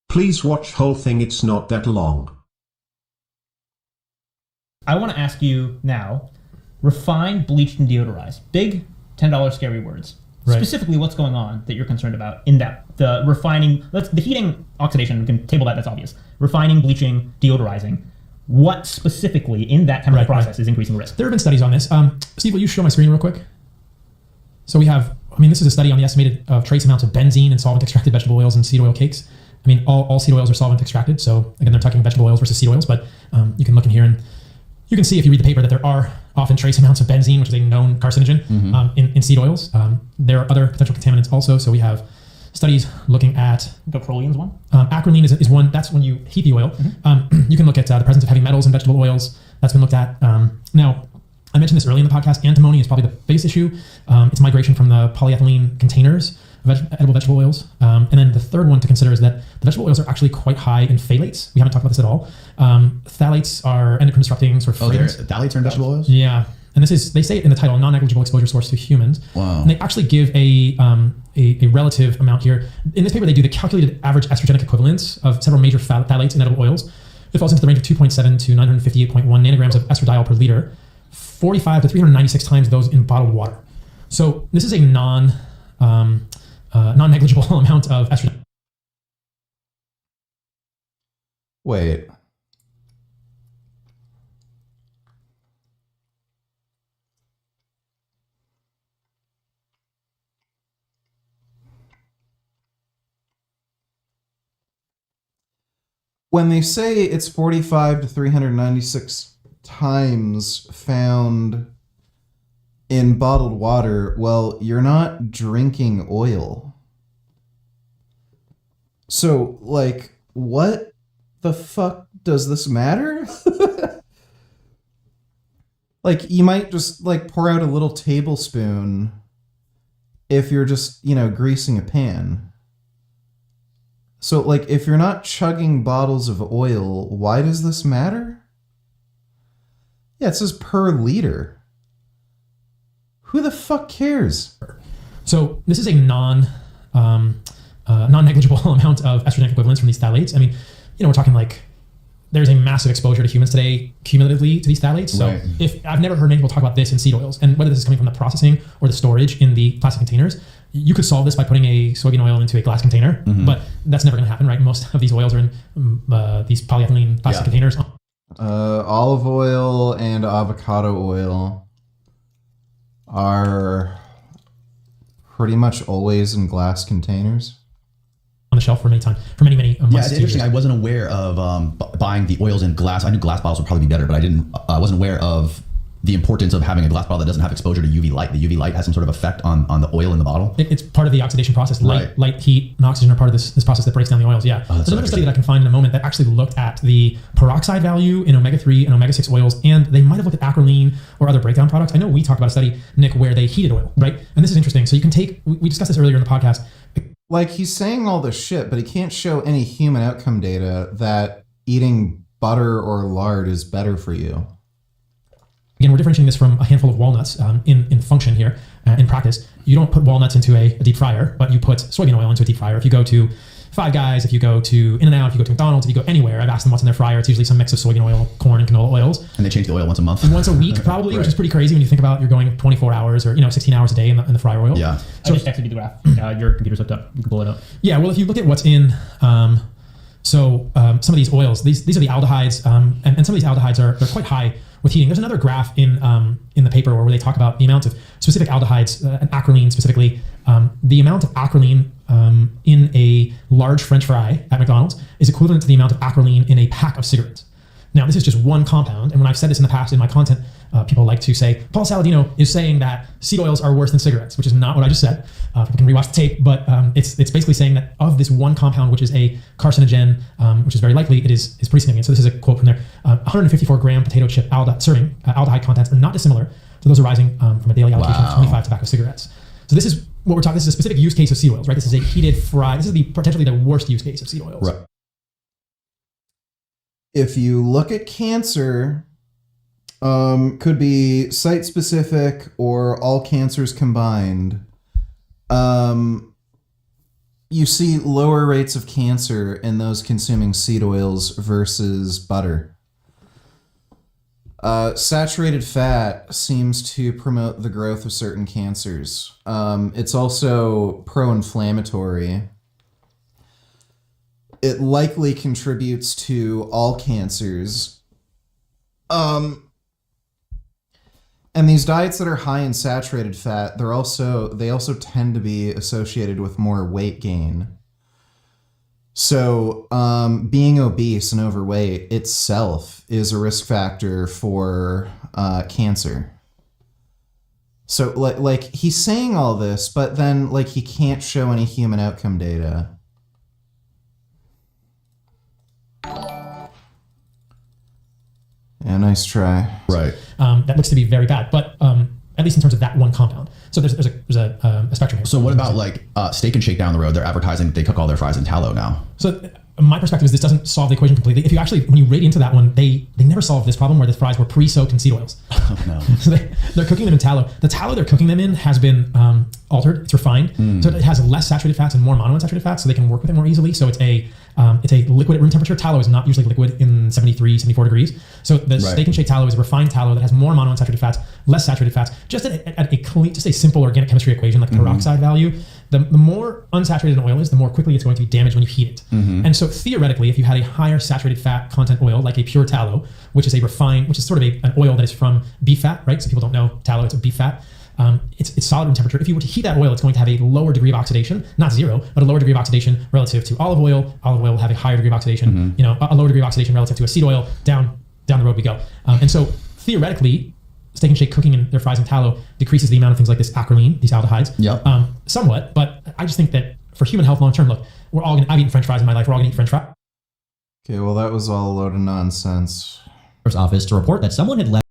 Please watch whole thing, it's not that long. I want to ask you now, refine, bleached, and deodorize. Big $10 scary words. Right. Specifically, what's going on that you're concerned about in that? The refining, the heating, oxidation, we can table that, that's obvious. Refining, bleaching, deodorizing. What specifically in that chemical process is increasing risk? There have been studies on this. Steve, will you show my screen real quick? So we have, this is a study on the estimated trace amounts of benzene and solvent extracted vegetable oils in seed oil cakes. All seed oils are solvent extracted. So again, they're talking vegetable oils versus seed oils, but you can look in here and you can see if you read the paper that there are often trace amounts of benzene, which is a known carcinogen in seed oils. There are other potential contaminants also. So we have studies looking at... Petroleum's one? Acrolein is one. That's when you heat the oil. You can look at the presence of heavy metals in vegetable oils. That's been looked at. Now, I mentioned this early in the podcast. Antimony is probably the biggest issue. It's migration from the polyethylene containers of edible vegetable oils. And then the third one to consider is that the vegetable oils are actually quite high in phthalates. We haven't talked about this at all. Phthalates are endocrine disrupting sort of fragrance. Phthalates are in vegetable oils? Yeah. And this is, they say it in the title, non-negligible exposure source to humans. Wow. And they actually give a relative amount here. In this paper, they do the calculated average estrogenic equivalence of several major phthalates in edible oils. It falls into the range of 2.7 to 958.1 nanograms of estradiol per liter, 45 to 396 times those in bottled water. So this is a non-negligible amount of estrogen. Wait. When they say it's 45 to 396 times found in bottled water, well, you're not drinking oil. So, what the fuck does this matter? You might just, pour out a little tablespoon if you're just, greasing a pan. So, if you're not chugging bottles of oil, why does this matter? Yeah, it says per liter. Who the fuck cares? So this is a non-negligible amount of estrogenic equivalents from these phthalates. We're talking there's a massive exposure to humans today cumulatively to these phthalates. So right. If I've never heard many people talk about this in seed oils, and whether this is coming from the processing or the storage in the plastic containers, you could solve this by putting a soybean oil into a glass container, but that's never going to happen, right? Most of these oils are in these polyethylene plastic containers. Olive oil and avocado oil are pretty much always in glass containers. On the shelf for many months. Yeah, it's interesting. I wasn't aware of buying the oils in glass. I knew glass bottles would probably be better, but I wasn't aware of the importance of having a glass bottle that doesn't have exposure to UV light. The UV light has some sort of effect on the oil in the bottle. It's part of the oxidation process. Light, heat, and oxygen are part of this process that breaks down the oils. Yeah. Oh, there's another study that I can find in a moment that actually looked at the peroxide value in omega-3 and omega-6 oils, and they might have looked at acrolein or other breakdown products. I know we talked about a study, Nick, where they heated oil, right? And this is interesting. So you can take, we discussed this earlier in the podcast. He's saying all this shit, but he can't show any human outcome data that eating butter or lard is better for you. Again, we're differentiating this from a handful of walnuts in function here. In practice, you don't put walnuts into a deep fryer, but you put soybean oil into a deep fryer. If you go to Five Guys, if you go to In-N-Out, if you go to McDonald's, if you go anywhere, I've asked them what's in their fryer. It's usually some mix of soybean oil, corn, and canola oils. And they change the oil once a month. Once a week, probably, right. Which is pretty crazy when you think about you're going 24 hours or 16 hours a day in the fryer oil. Yeah. So I just texted you the graph. Your computer's hooked up. You can pull it up. Yeah, well, if you look at what's in... some of these oils, these are the aldehydes, and some of these aldehydes they're quite high with heating. There's another graph in the paper where they talk about the amount of specific aldehydes, and acrolein specifically. The amount of acrolein in a large French fry at McDonald's is equivalent to the amount of acrolein in a pack of cigarettes. Now, this is just one compound, and when I've said this in the past in my content, people like to say, Paul Saladino is saying that seed oils are worse than cigarettes, which is not what I just said. People can rewatch the tape, but it's basically saying that of this one compound, which is a carcinogen, which is very likely, it is pretty significant. So this is a quote from there. 154 gram potato chip serving aldehyde contents are not dissimilar to those arising from a daily allocation of 25 tobacco cigarettes. So this is what we're talking. This is a specific use case of seed oils, right? This is a heated fry. This is potentially the worst use case of seed oils. Right. If you look at cancer, could be site-specific or all cancers combined. you see lower rates of cancer in those consuming seed oils versus butter. Saturated fat seems to promote the growth of certain cancers. It's also pro-inflammatory. It likely contributes to all cancers. And these diets that are high in saturated fat, they also tend to be associated with more weight gain. So, being obese and overweight itself is a risk factor for cancer. So, like he's saying all this, but then like he can't show any human outcome data. Yeah, nice try. Right. That looks to be very bad, but at least in terms of that one compound. So there's a spectrum here. So what about like Steak and Shake down the road? They're advertising that they cook all their fries in tallow now. So my perspective is this doesn't solve the equation completely. If you actually, when you read into that one, they never solved this problem where the fries were pre-soaked in seed oils. Oh no. So they're cooking them in tallow. The tallow they're cooking them in has been altered. It's refined. So it has less saturated fats and more monounsaturated fats, so they can work with it more easily. So it's a liquid at room temperature. Tallow is not usually liquid in 73, 74 degrees. So the Steak and Shake tallow is a refined tallow that has more monounsaturated fats, less saturated fats, just at a clean, just a simple organic chemistry equation like peroxide value. The more unsaturated an oil is, the more quickly it's going to be damaged when you heat it. And so theoretically, if you had a higher saturated fat content oil, like a pure tallow, which is sort of an oil that is from beef fat, right? So people don't know tallow, it's a beef fat. It's solid room temperature. If you were to heat that oil, it's going to have a lower degree of oxidation, not zero, but a lower degree of oxidation relative to olive oil. Olive oil will have a higher degree of oxidation, a lower degree of oxidation relative to a seed oil. Down the road we go. And so theoretically, Steak and Shake cooking in their fries in tallow decreases the amount of things like this acrolein, these aldehydes, somewhat. But I just think that for human health long term, look, I've eaten French fries in my life. We're all gonna eat French fries. Okay, well that was all a load of nonsense. Office to report that someone had left